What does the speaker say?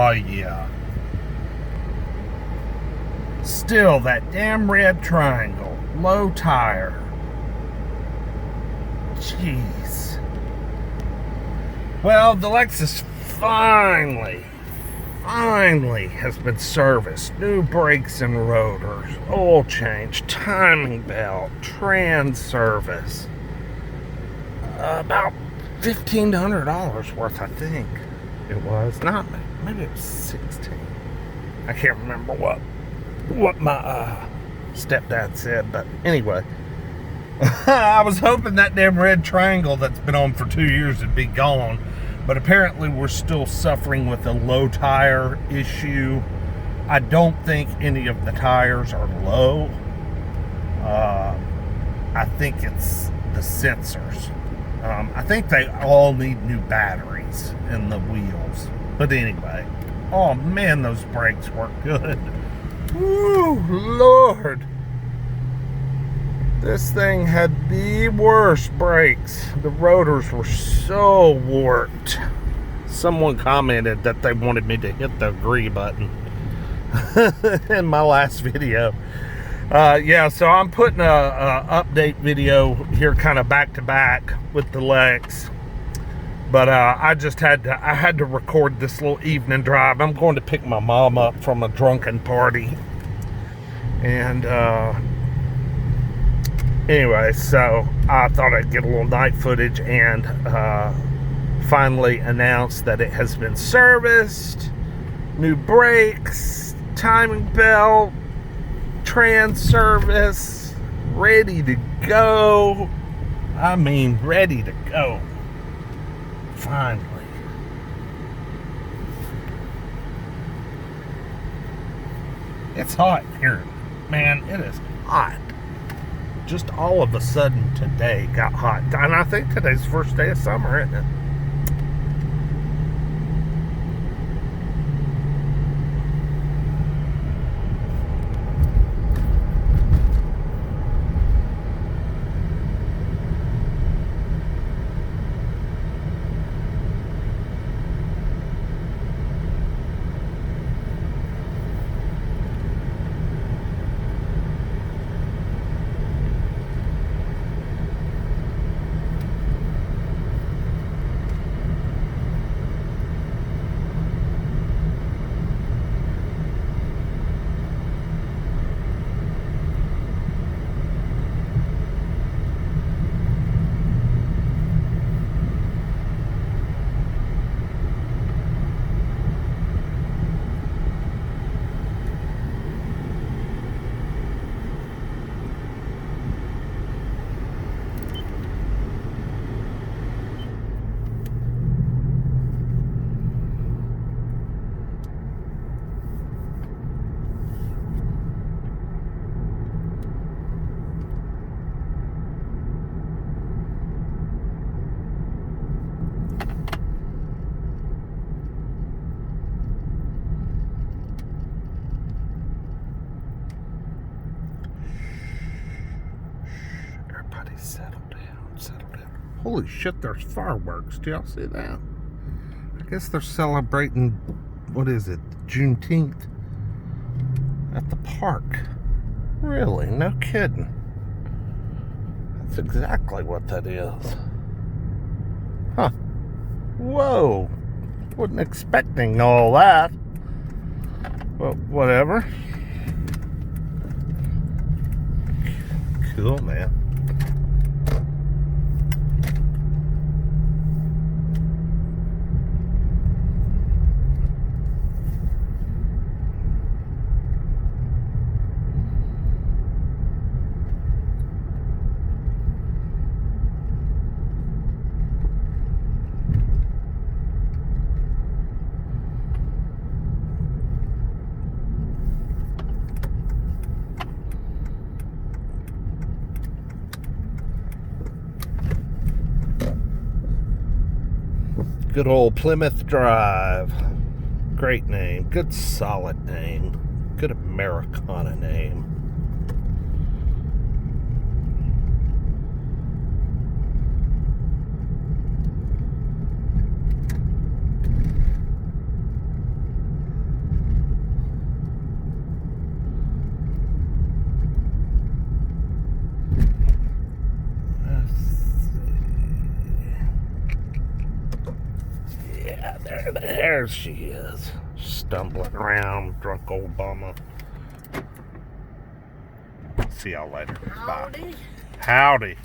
Oh, yeah. Still, that damn red triangle. Low tire. Jeez. Well, the Lexus finally has been serviced. New brakes and rotors, oil change, timing belt, trans service. About $1,500 worth, I think it was. Not maybe it was 16. I can't remember what my stepdad said, but anyway. I was hoping that damn red triangle that's been on for 2 years would be gone, but apparently we're still suffering with a low tire issue. I don't think any of the tires are low. I think it's the sensors. I think they all need new batteries in the wheels. But anyway, oh man, those brakes work good. Woo, Lord. This thing had the worst brakes. The rotors were so warped. Someone commented that they wanted me to hit the agree button in my last video. Yeah, so I'm putting a update video here kind of back to back with the Lex. But I had to record this little evening drive. I'm going to pick my mom up from a drunken party. And anyway, so I thought I'd get a little night footage and finally announced that it has been serviced. New brakes, timing belt, trans service, ready to go. I mean, ready to go. Finally. It's hot here. Man, it is hot. Just all of a sudden today got hot. And I think today's the first day of summer, isn't it? Settle down, settle down. Holy shit, there's fireworks. Do y'all see that? I guess they're celebrating, what is it, Juneteenth at the park. Really? No kidding. That's exactly what that is. Huh. Whoa. Wasn't expecting all that. But whatever. Cool, man. Good old Plymouth Drive. Great name. Good solid name. Good Americana name. Yeah, there she is. Stumbling around, drunk old bummer. See y'all later. Howdy. Bye. Howdy.